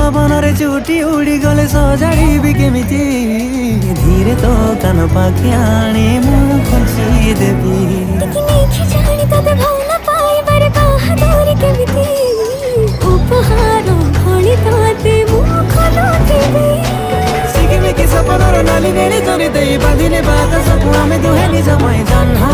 पवनरे चुटी उड़ी गले सजाड़ी केमिति धीरे तो कान पाखे आने मु खुंची देवी सिकिमिकी सपनर नाली नेली चली दे बांधिले बात सकु आमे दुहे निज मै जन्म